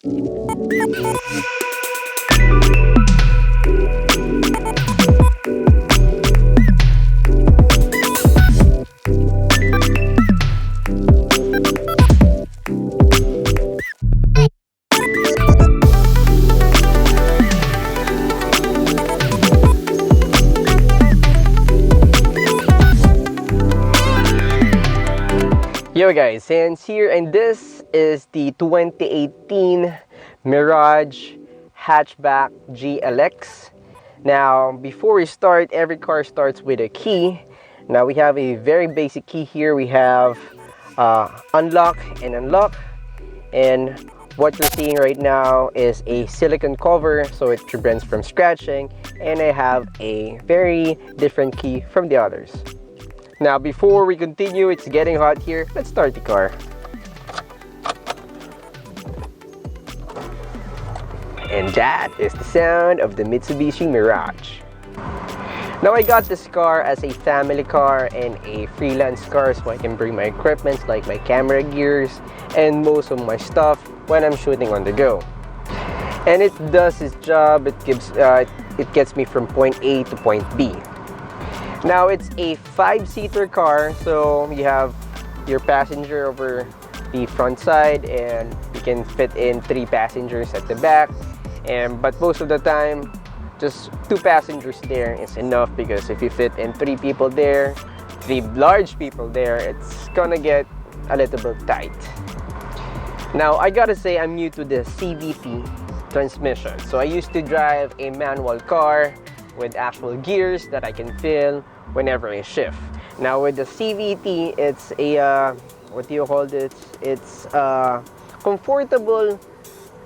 Yo guys, Hans here, and this is the 2018 Mirage Hatchback GLX. Now, before we start, every car starts with a key. Now we have a very basic key here. We have unlock and unlock, and what you're seeing right now is a silicone cover, so it prevents from scratching, and I have a very different key from the others. Now, before we continue, it's getting hot here. Let's start the car. And that is the sound of the Mitsubishi Mirage. Now, I got this car as a family car and a freelance car, so I can bring my equipment like my camera gears and most of my stuff when I'm shooting on the go. And it does its job. It gets me from point A to point B. Now, it's a 5-seater car, so you have your passenger over the front side, and you can fit in 3 passengers at the back. But most of the time, just 2 passengers there is enough, because if you fit in 3 people there, 3 large people there, it's gonna get a little bit tight. Now, I gotta say, I'm new to the CVT transmission. So I used to drive a manual car with actual gears that I can feel whenever I shift. Now with the CVT, it's a what do you call this? It's comfortable.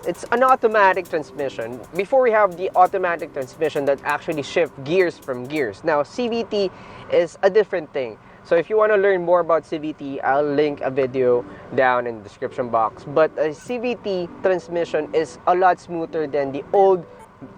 It's an automatic transmission. Before, we have the automatic transmission that actually shift gears from gears. Now CVT is a different thing. So if you want to learn more about CVT, I'll link a video down in the description box. But a CVT transmission is a lot smoother than the old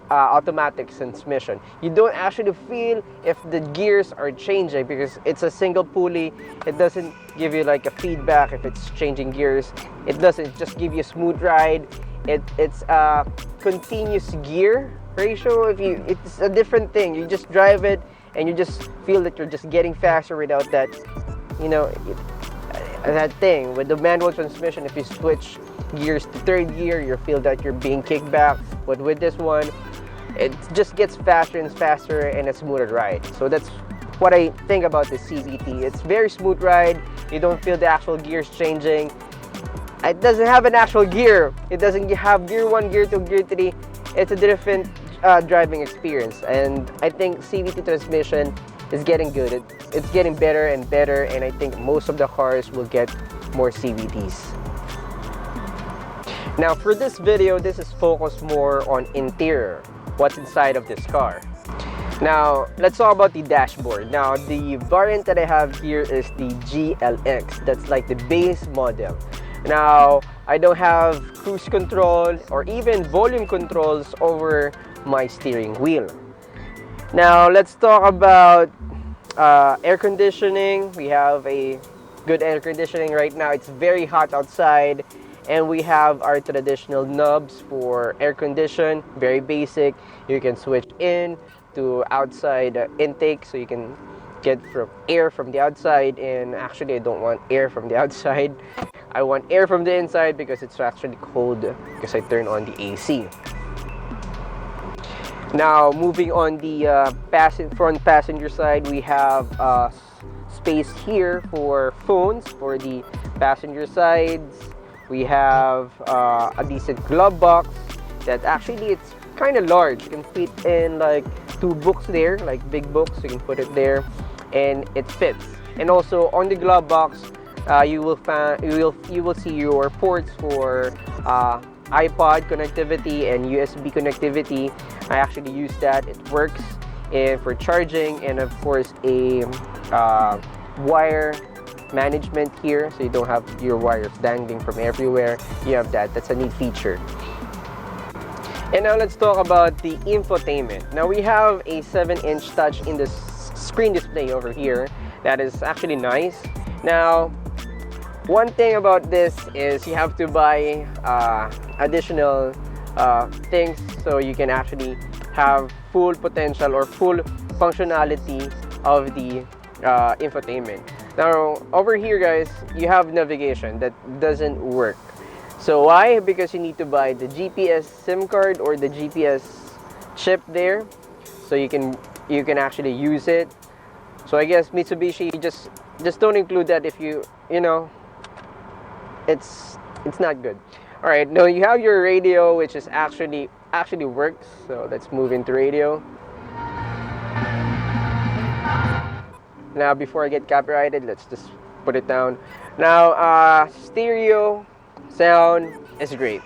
automatic transmission. You don't actually feel if the gears are changing, because it's a single pulley. It doesn't give you like a feedback if it's changing gears. It doesn't just give you a smooth ride. It's a continuous gear ratio. It's a different thing. You just drive it and you just feel that you're just getting faster without that, that thing. With the manual transmission, if you switch gears to 3rd gear, you feel that you're being kicked back. But with this one, it just gets faster and faster, and a smoother ride. So that's what I think about the CVT. It's very smooth ride. You don't feel the actual gears changing. It doesn't have an actual gear. It doesn't have gear 1, gear 2, gear 3. It's a different driving experience, and I think CVT transmission is getting good. It's getting better and better, and I think most of the cars will get more CVTs. Now for this video, this is focused more on interior, what's inside of this car. Now let's talk about the dashboard. Now the variant that I have here is the GLX. That's like the base model. Now I don't have cruise control or even volume controls over my steering wheel. Now let's talk about air conditioning. We have a good air conditioning right now. It's very hot outside. And we have our traditional knobs for air condition, very basic. You can switch in to outside intake, so you can get air from the outside. And actually, I don't want air from the outside. I want air from the inside, because it's actually cold because I turn on the AC. Now, moving on the front passenger side, we have space here for phones for the passenger sides. We have a decent glove box that actually it's kind of large. You can fit in like 2 books there, like big books. You can put it there, and it fits. And also on the glove box, you will see your ports for Ipod connectivity and USB connectivity. I actually use that. It works for charging, and of course a wire management here, so you don't have your wires dangling from everywhere. You have that. That's a neat feature. And now let's talk about the infotainment. Now we have a 7-inch touch in the screen display over here. That is actually nice. Now One thing about this is you have to buy additional things so you can actually have full potential or full functionality of the infotainment. Now over here guys, you have navigation that doesn't work. So why? Because you need to buy the GPS SIM card or the GPS chip there so you can actually use it. So I guess Mitsubishi just don't include that if you know it's not good. All right, now you have your radio, which is actually works. So let's move into radio. Now before I get copyrighted, let's just put it down. Now stereo sound is great.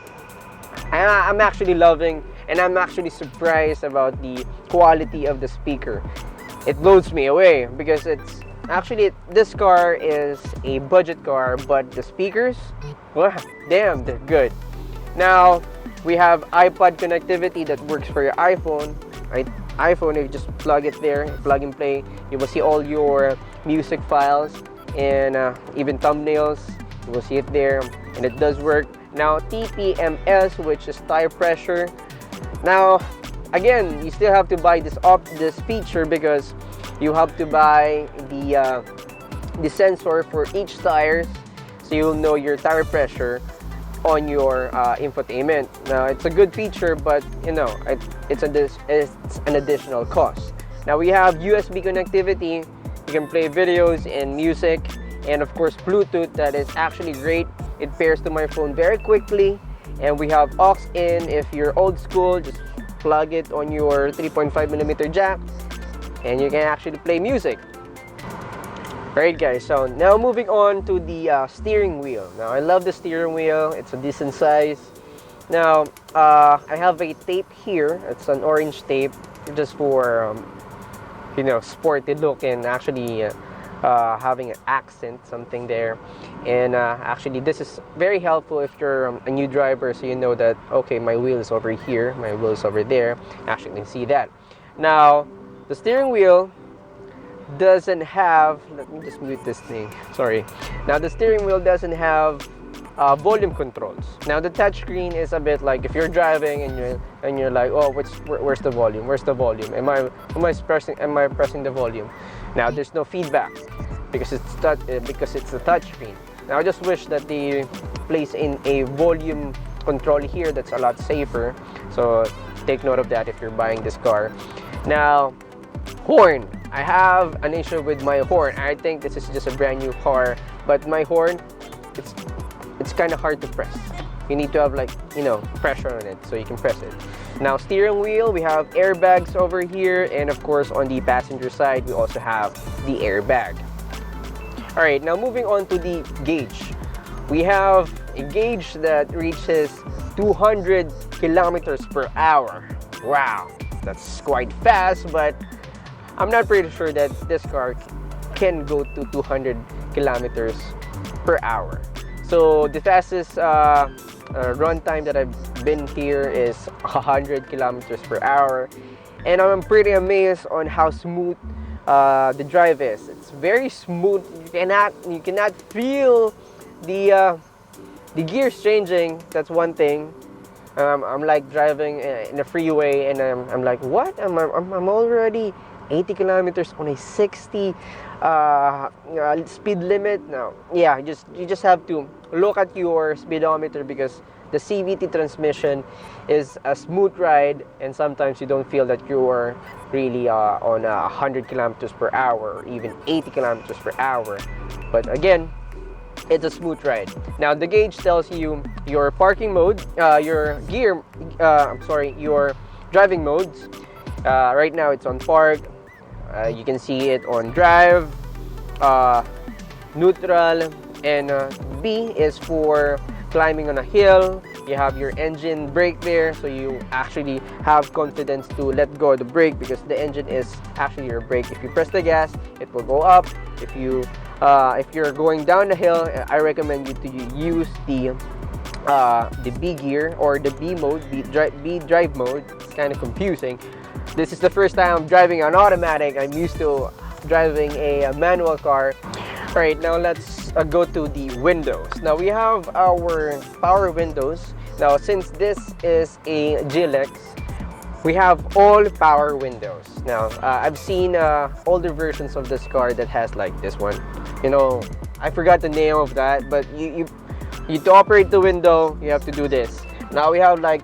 I'm actually loving, and I'm actually surprised about the quality of the speaker. It blows me away because it's actually, this car is a budget car, but the speakers, wow, damn, they're good. Now we have Ipod connectivity that works for your iPhone. Right? iPhone, if you just plug it there, plug and play, you will see all your music files and even thumbnails. You will see it there, and it does work. Now TPMS, which is tire pressure. Now again, you still have to buy this feature because you have to buy the sensor for each tire, so you'll know your tire pressure on your infotainment. Now it's a good feature, but you know it's an additional cost. Now we have USB connectivity. You can play videos and music, and of course Bluetooth. That is actually great. It pairs to my phone very quickly. And we have aux in. If you're old school, just plug it on your 3.5mm jack and you can actually play music. Alright guys, so now moving on to the steering wheel. Now I love the steering wheel. It's a decent size. Now I have a tape here. It's an orange tape just for you know, sporty look and actually having an accent, something there. And actually this is very helpful if you're a new driver, so you know that okay, my wheel is over here, my wheel is over there. Actually you can see that. Now the steering wheel doesn't have, let me just mute this thing, sorry. Now the steering wheel doesn't have volume controls. Now the touchscreen is a bit like if you're driving and you're like, oh, where's the volume? Where's the volume? Am I pressing the volume? Now there's no feedback because it's a touchscreen. Now I just wish that they place in a volume control here that's a lot safer. So take note of that if you're buying this car. Now horn. I have an issue with my horn. I think this is just a brand new car, but my horn, it's kind of hard to press. You need to have, like, you know, pressure on it so you can press it. Now steering wheel, we have airbags over here, and of course on the passenger side we also have the airbag. All right, now moving on to the gauge. We have a gauge that reaches 200 kilometers per hour. Wow, that's quite fast, but I'm not pretty sure that this car can go to 200 kilometers per hour. So the fastest run time that I've been here is 100 kilometers per hour, and I'm pretty amazed on how smooth the drive is. It's very smooth. You cannot feel the gears changing. That's one thing. I'm like driving in a freeway, and I'm like, what? I'm already 80 kilometers on a 60 speed limit. Now, yeah, you just have to look at your speedometer because the CVT transmission is a smooth ride, and sometimes you don't feel that you're really on 100 kilometers per hour or even 80 kilometers per hour. But again, it's a smooth ride. Now the gauge tells you your parking mode, your driving modes. Right now it's on park. You can see it on drive, neutral, and B is for climbing on a hill. You have your engine brake there, so you actually have confidence to let go of the brake because the engine is actually your brake. If you press the gas, it will go up. If you're going down the hill, I recommend you to use the B gear or the B mode, B drive mode. It's kind of confusing. This is the first time I'm driving an automatic. I'm used to driving a manual car. Alright, now let's go to the windows. Now we have our power windows. Now since this is a GLX, we have all power windows. Now I've seen older versions of this car that has like this one. You know, I forgot the name of that, but you to operate the window, you have to do this. Now we have like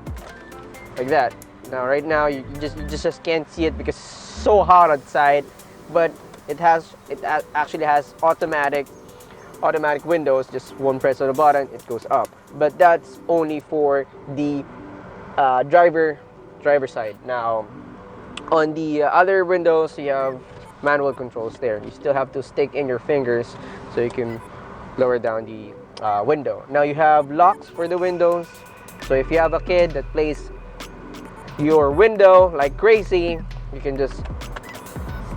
that. Now right now you just can't see it because it's so hot outside, but it actually has automatic windows. Just one press of the button, it goes up. But that's only for the driver side. Now on the other windows, you have manual controls there. You still have to stick in your fingers so you can lower down the window. Now you have locks for the windows. So if you have a kid that plays your window like crazy, you can just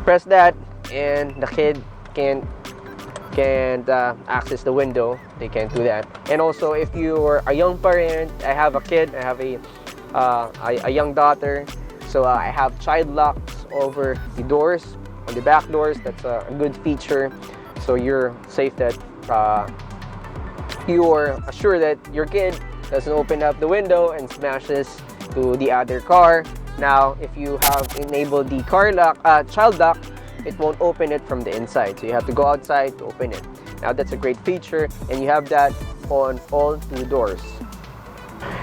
press that and the kid can't access the window. They can't do that. And also if you're a young parent, I have a kid, I have a young daughter, so I have child locks over the doors, on the back doors. That's a good feature, so you're safe that you're assured that your kid doesn't open up the window and smashes to the other car. Now if you have enabled the child lock, it won't open it from the inside, so you have to go outside to open it. Now that's a great feature, and you have that on all two doors.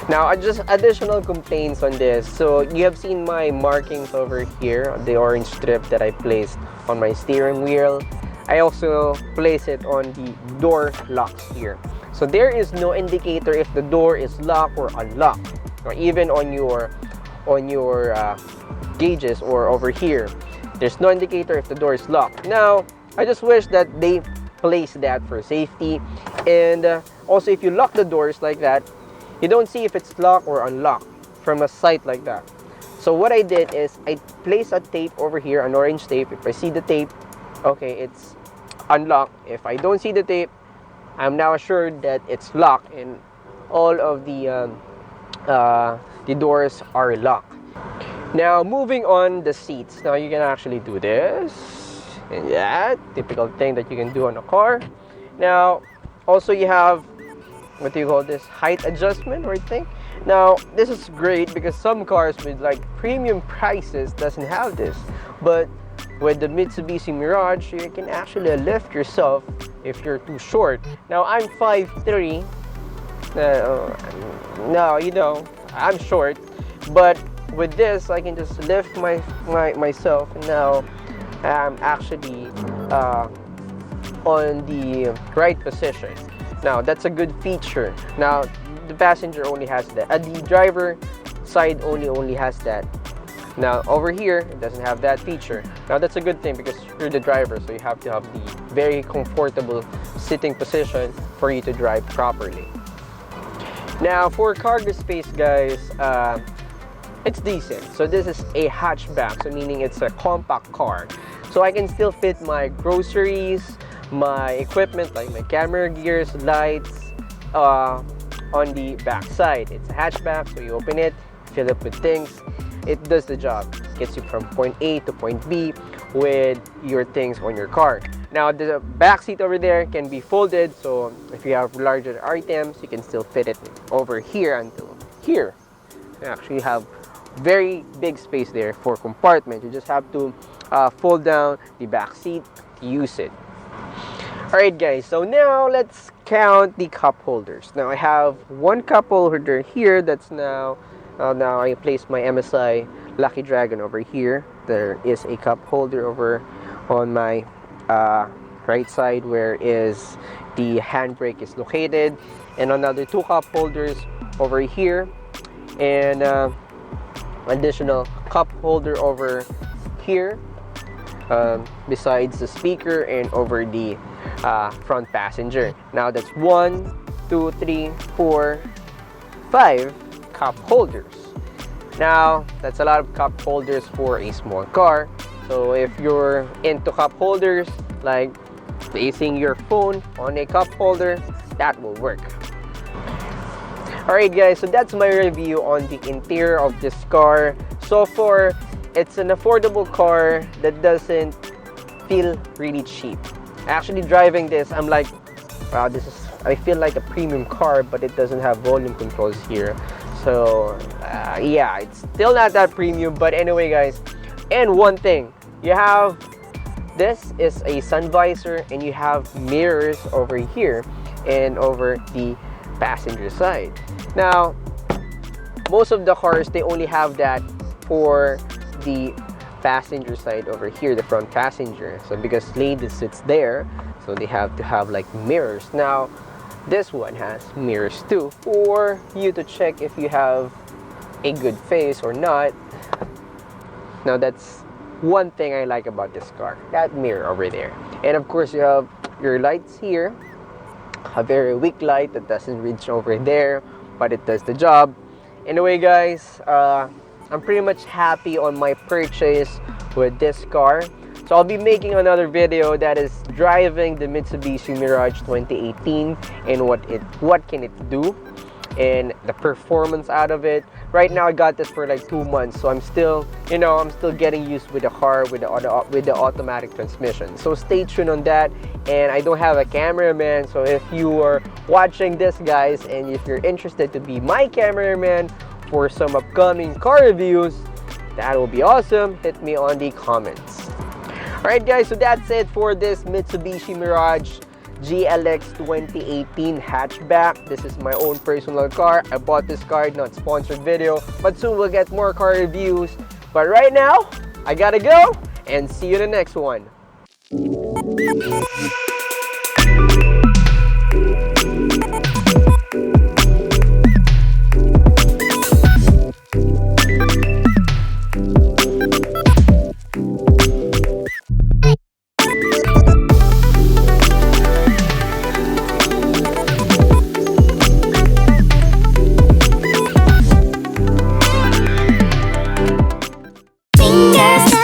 Now just additional complaints on this. So you have seen my markings over here, the orange strip that I placed on my steering wheel. I also place it on the door locks here. So there is no indicator if the door is locked or unlocked, or even on your gauges or over here. There's no indicator if the door is locked. Now, I just wish that they place that for safety. And also, if you lock the doors like that, you don't see if it's locked or unlocked from a sight like that. So what I did is I placed a tape over here, an orange tape. If I see the tape, okay, it's unlocked. If I don't see the tape, I'm now assured that it's locked and all of the doors are locked. Now moving on the seats. Now you can actually do this and that, typical thing that you can do on a car. Now also you have, what do you call this, height adjustment, I think. Now this is great because some cars with like premium prices doesn't have this, but with the Mitsubishi Mirage you can actually lift yourself if you're too short. Now I'm 5'3". No, you know, I'm short, but with this I can just lift myself, and now I'm actually on the right position. Now that's a good feature. Now the passenger only has that, the driver side only has that. Now over here it doesn't have that feature. Now that's a good thing because you're the driver, so you have to have the very comfortable sitting position for you to drive properly. Now for cargo space, guys, it's decent. So this is a hatchback, so meaning it's a compact car. So I can still fit my groceries, my equipment like my camera gears, lights on the back side. It's a hatchback, so you open it, fill it with things. It does the job. It gets you from point A to point B with your things on your car. Now the back seat over there can be folded, so if you have larger items, you can still fit it over here until here. You actually have very big space there for compartment. You just have to fold down the back seat to use it. Alright guys, so now let's count the cup holders. Now I have one cup holder here that's now I placed my MSI Lucky Dragon over here. There is a cup holder over on my right side where is the handbrake is located, and another two cup holders over here, and additional cup holder over here besides the speaker and over the front passenger. Now that's 1, 2, 3, 4, 5 cup holders. Now that's a lot of cup holders for a small car. So if you're into cup holders, like placing your phone on a cup holder, that will work. Alright guys, so that's my review on the interior of this car. So far, it's an affordable car that doesn't feel really cheap. Actually driving this, I'm like, wow, this is, I feel like a premium car, but it doesn't have volume controls here. So yeah, it's still not that premium, but anyway guys. And one thing, you have, this is a sun visor, and you have mirrors over here and over the passenger side. Now, most of the cars, they only have that for the passenger side over here, the front passenger. So because lady sits there, so they have to have like mirrors. Now, this one has mirrors too, for you to check if you have a good face or not. Now, that's one thing I like about this car, that mirror over there. And of course, you have your lights here, a very weak light that doesn't reach over there, but it does the job. Anyway guys, I'm pretty much happy on my purchase with this car. So I'll be making another video that is driving the Mitsubishi Mirage 2018 and what can it do and the performance out of it. Right now I got this for like 2 months, so I'm still, you know, I'm still getting used with the car with the automatic transmission. So stay tuned on that. And I don't have a cameraman, so if you are watching this guys and if you're interested to be my cameraman for some upcoming car reviews, that will be awesome. Hit me on the comments. Alright guys, so that's it for this Mitsubishi Mirage GLX 2018 hatchback. This is my own personal car. I bought this car, not sponsored video, but soon we'll get more car reviews. But right now, I gotta go, and see you in the next one. Fingers